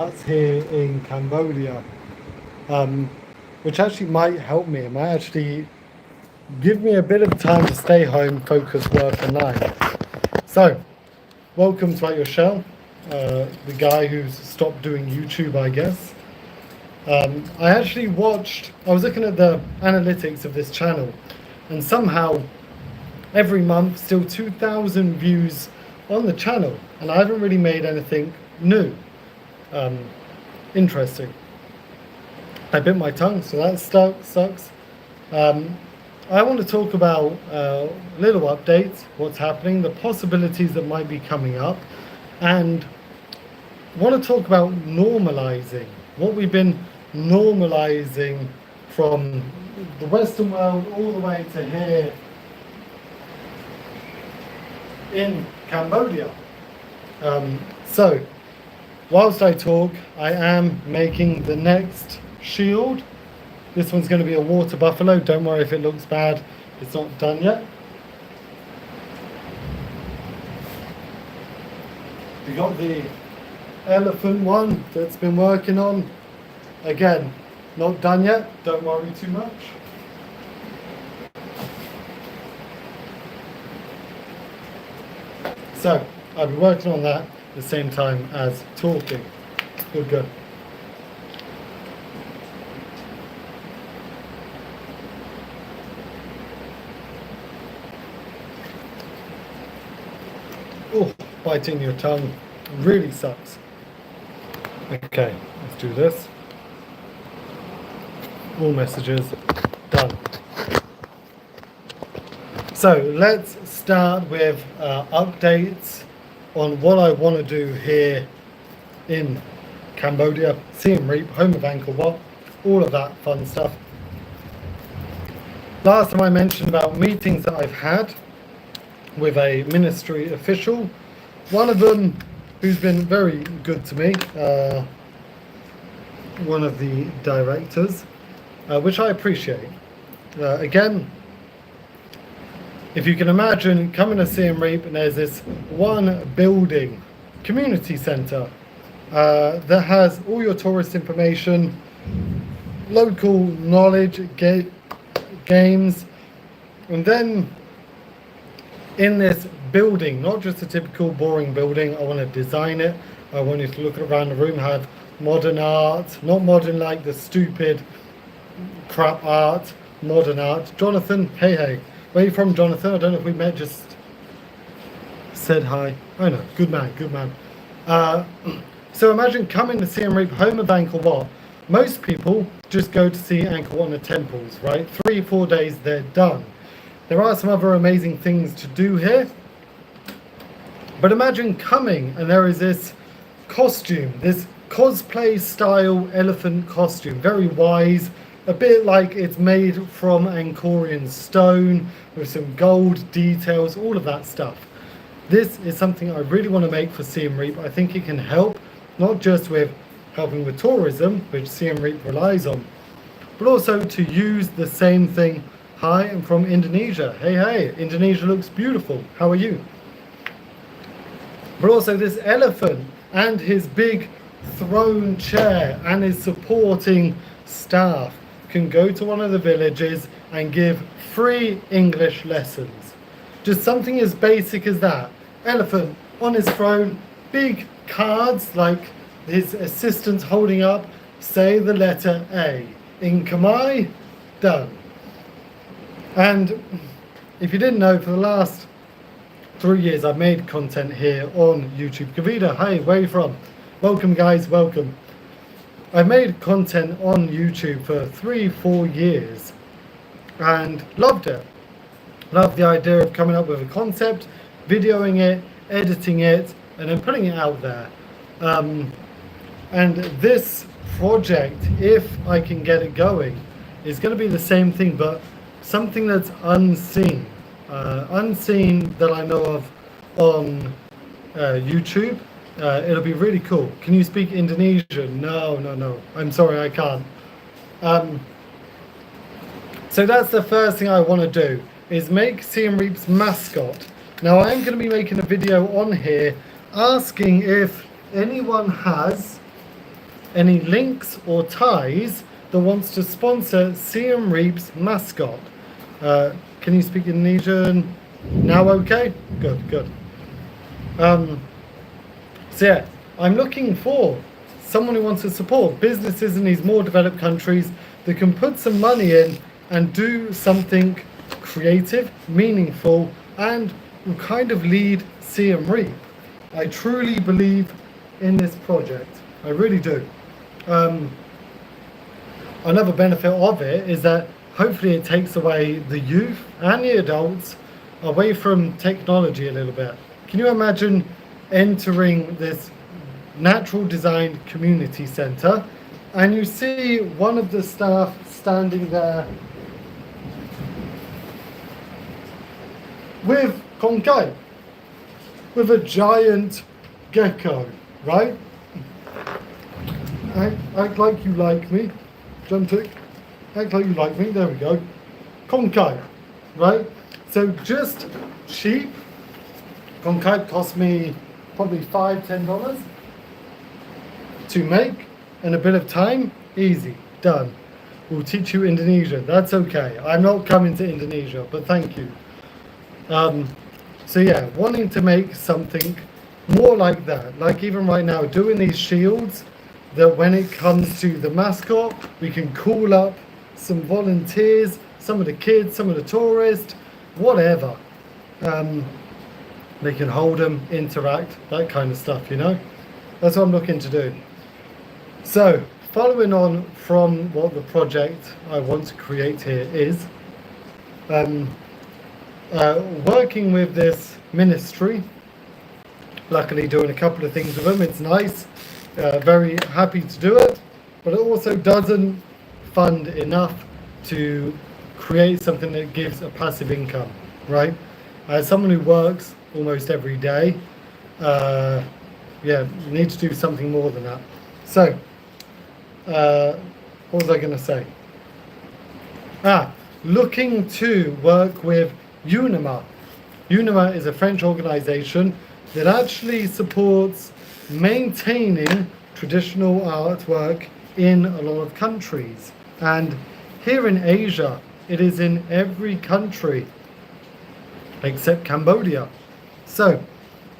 That's here in Cambodia, which actually might help me. It might actually give me a bit of time to stay home, focus, work online. So, welcome to At Your Shell, the guy who's stopped doing YouTube, I guess. I was looking at the analytics of this channel, and somehow every month still 2,000 views on the channel, and I haven't really made anything new. Interesting. I bit my tongue, so that sucks. I want to talk about little updates, what's happening, the possibilities that might be coming up, and want to talk about normalizing what we've been normalizing from the Western world all the way to here in Cambodia. So, whilst I talk, I am making the next shield. This one's going to be a water buffalo. Don't worry if it looks bad, it's not done yet. We got the elephant one that's been working on. Again, not done yet, don't worry too much. So, I'll be working on that at the same time as talking. Good. Oh, biting your tongue really sucks. Okay, let's do this. All messages done. So let's start with updates on what I want to do here in Cambodia, Siem Reap, home of Angkor Wat, all of that fun stuff. Last time I mentioned about meetings that I've had with a ministry official. One of them who's been very good to me, one of the directors, which I appreciate. Again, if you can imagine coming to Siem Reap and there's this one building, community centre, that has all your tourist information, local knowledge, games, and then in this building, not just a typical boring building, I want to design it. I want you to look around the room, have modern art, not modern like the stupid crap art, modern art. Jonathan, hey. Where are you from, Jonathan? I don't know if we met, just said hi. I know, good man. So imagine coming to Siem Reap, home of Angkor Wat. Most people just go to see Angkor Wat and the temples, right? 3-4 days, they're done. There are some other amazing things to do here. But imagine coming and there is this costume, this cosplay style elephant costume, very wise, a bit like it's made from Angkorian stone with some gold details, all of that stuff. This is something I really want to make for Siem Reap. I think it can help, not just with helping with tourism, which Siem Reap relies on, but also to use the same thing. Hi, I'm from Indonesia. Hey, Indonesia looks beautiful. How are you? But also this elephant and his big throne chair and his supporting staff can go to one of the villages and give free English lessons. Just something as basic as that. Elephant on his throne, big cards like his assistants holding up, say the letter A. In Khmer, done. And if you didn't know, for the last 3 years I've made content here on YouTube. Kavita, hi, where are you from? Welcome guys, welcome. I've made content on YouTube for 3-4 years and loved it. Loved the idea of coming up with a concept, videoing it, editing it, and then putting it out there. And this project, if I can get it going, is going to be the same thing, but something that's unseen. Unseen that I know of on YouTube. It'll be really cool. Can you speak Indonesian? No. I'm sorry, I can't. So that's the first thing I want to do, is make Siem Reap's mascot. Now I am going to be making a video on here asking if anyone has any links or ties that wants to sponsor Siem Reap's mascot. Can you speak Indonesian now? Okay, good. So yeah, I'm looking for someone who wants to support businesses in these more developed countries that can put some money in and do something creative, meaningful, and will kind of lead Siem Reap. I truly believe in this project. I really do. Another benefit of it is that hopefully it takes away the youth and the adults away from technology a little bit. Can you imagine entering this natural designed community center and you see one of the staff standing there with Konkai, with a giant gecko, right? Act like you like me, Juntic. Act like you like me, there we go. Konkai, right? So just cheap. Konkai cost me probably $5-10 to make, and a bit of time, easy, done. We'll teach you Indonesian, that's okay. I'm not coming to Indonesia, but thank you. So yeah, wanting to make something more like that, like even right now, doing these shields, that when it comes to the mascot, we can call up some volunteers, some of the kids, some of the tourists, whatever. They can hold them, interact, that kind of stuff, you know? That's what I'm looking to do. So, following on from what the project I want to create here is, working with this ministry, luckily doing a couple of things with them, it's nice, very happy to do it, but it also doesn't fund enough to create something that gives a passive income, right? As someone who works almost every day, yeah, you need to do something more than that. So, what was I going to say? Looking to work with Unima. Unima is a French organization that actually supports maintaining traditional artwork in a lot of countries. And here in Asia, it is in every country except Cambodia. So,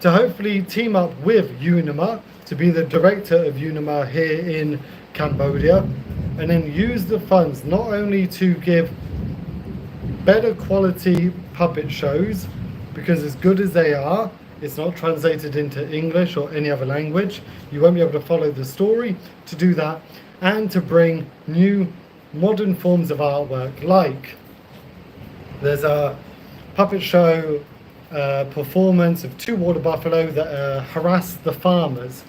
to hopefully team up with Unima, to be the director of Unima here in Cambodia, and then use the funds not only to give better quality puppet shows, because as good as they are, it's not translated into English or any other language. You won't be able to follow the story, to do that, and to bring new modern forms of artwork, like there's a puppet show performance of 2 water buffalo that harass the farmers.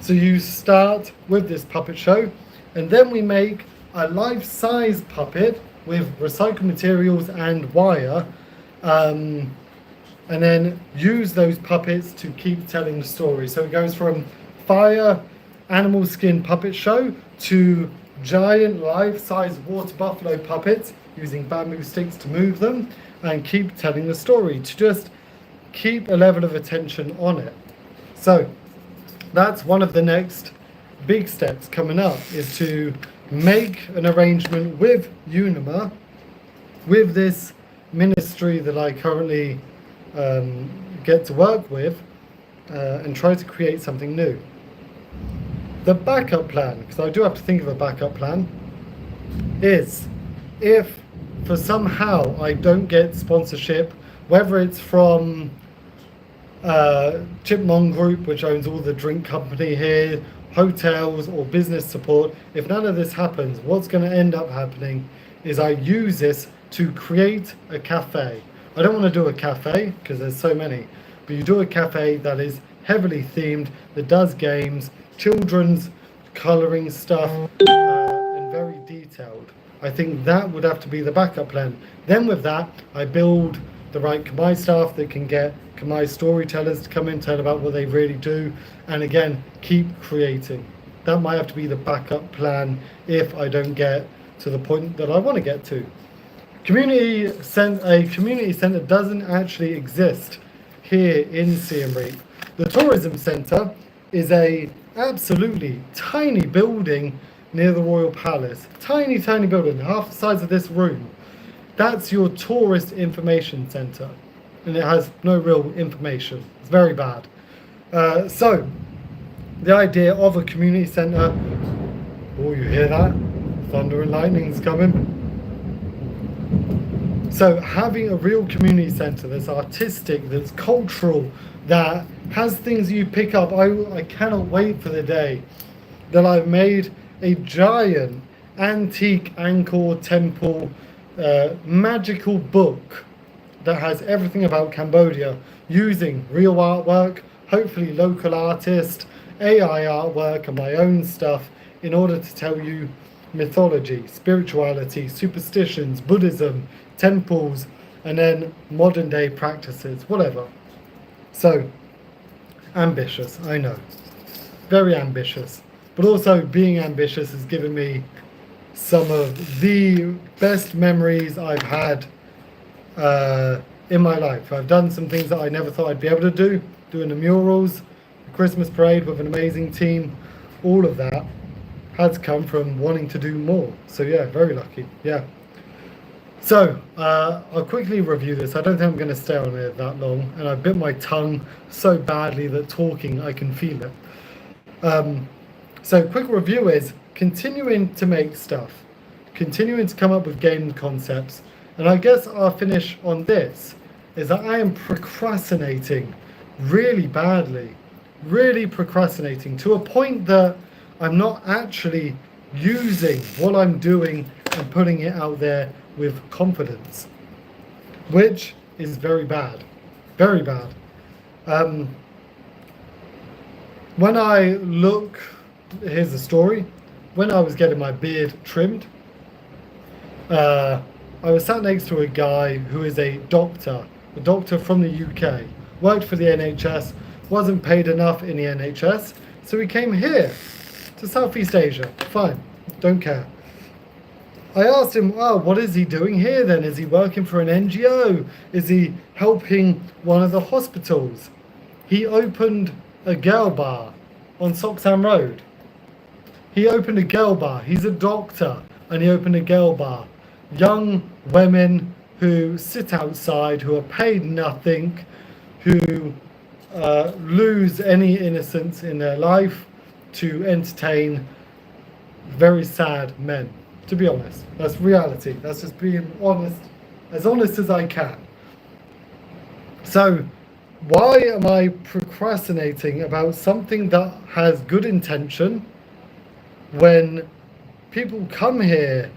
So you start with this puppet show, and then we make a life-size puppet with recycled materials and wire, and then use those puppets to keep telling the story. So it goes from fire animal skin puppet show to giant life-size water buffalo puppets using bamboo sticks to move them and keep telling the story, to just keep a level of attention on it. So that's one of the next big steps coming up, is to make an arrangement with Unima, with this ministry that I currently get to work with, and try to create something new. The backup plan, because I do have to think of a backup plan, is if for somehow I don't get sponsorship, whether it's from Chipmunk Group, which owns all the drink company here, hotels or business support, if none of this happens, what's going to end up happening is I use this to create a cafe. I don't want to do a cafe because there's so many, but you do a cafe that is heavily themed, that does games, children's colouring stuff, and very detailed. I think that would have to be the backup plan. Then with that, I build the right Khmer staff that can get Khmer storytellers to come in, tell about what they really do, and again, keep creating. That might have to be the backup plan if I don't get to the point that I want to get to. A community centre doesn't actually exist here in Siem Reap. The tourism centre is a absolutely tiny building near the Royal Palace. Tiny, tiny building, half the size of this room. That's your tourist information centre. And it has no real information. It's very bad. So, the idea of a community centre. Oh, you hear that? Thunder and lightning's coming. So having a real community centre that's artistic, that's cultural, that has things you pick up. I cannot wait for the day that I've made a giant antique Angkor temple magical book that has everything about Cambodia using real artwork, hopefully local artist, AI artwork and my own stuff in order to tell you mythology, spirituality, superstitions, Buddhism, temples, and then modern day practices, whatever. So, ambitious, I know. Very ambitious. But also being ambitious has given me some of the best memories I've had in my life. I've done some things that I never thought I'd be able to do. Doing the murals, the Christmas parade with an amazing team, all of that has come from wanting to do more. So yeah, very lucky, yeah. So, I'll quickly review this. I don't think I'm going to stay on it that long, and I bit my tongue so badly that talking, I can feel it. So, quick review is continuing to make stuff, continuing to come up with game concepts, and I guess I'll finish on this, is that I am procrastinating really badly, really procrastinating to a point that I'm not actually using what I'm doing and putting it out there with confidence, which is very bad, very bad. When I look, here's the story. When I was getting my beard trimmed, I was sat next to a guy who is a doctor from the UK, worked for the NHS, wasn't paid enough in the NHS, so he came here to Southeast Asia. Fine, don't care. I asked him, oh, what is he doing here then? Is he working for an NGO? Is he helping one of the hospitals? He opened a girl bar on Soxham Road. He opened a girl bar. He's a doctor and he opened a girl bar. Young women who sit outside, who are paid nothing, who lose any innocence in their life to entertain very sad men. To be honest, that's reality. That's just being honest as I can. So, why am I procrastinating about something that has good intention when people come here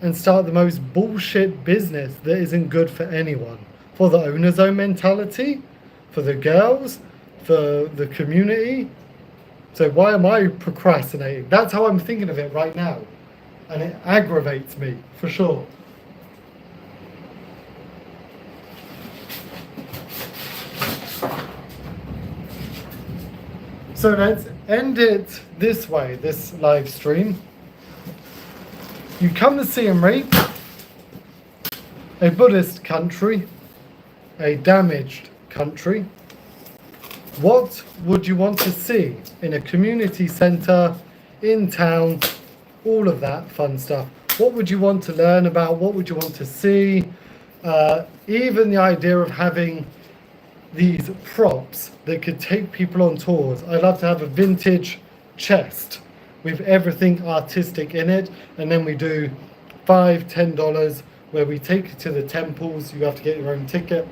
and start the most bullshit business that isn't good for anyone? For the owner's own mentality, for the girls, for the community. So why am I procrastinating? That's how I'm thinking of it right now. And it aggravates me, for sure. So let's end it this way, this live stream. You come to Siem Reap, a Buddhist country, a damaged country. What would you want to see in a community centre, in town, all of that fun stuff? What would you want to learn about? What would you want to see? Even the idea of having these props that could take people on tours. I'd love to have a vintage chest with everything artistic in it, and then we do $5-10 where we take it to the temples. You have to get your own ticket,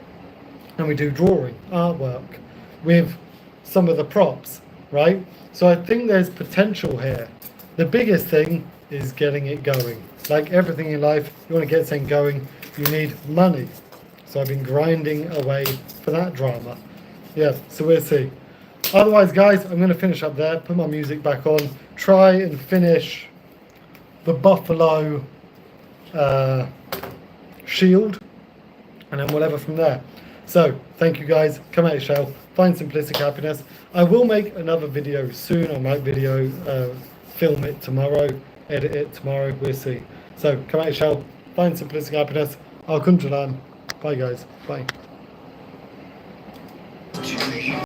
and we do drawing, artwork with some of the props, right? So I think there's potential here. The biggest thing is getting it going. Like everything in life, you want to get something going, you need money. So I've been grinding away for that drama. Yeah, so we'll see. Otherwise, guys, I'm going to finish up there, put my music back on, try and finish the Buffalo shield, and then whatever from there. So, thank you guys. Come out your shell. Find Simplistic Happiness. I will make another video soon. I might film it tomorrow, edit it tomorrow. We'll see. So, come out your shell. Find Simplistic Happiness. Arkoun. Bye, guys. Bye.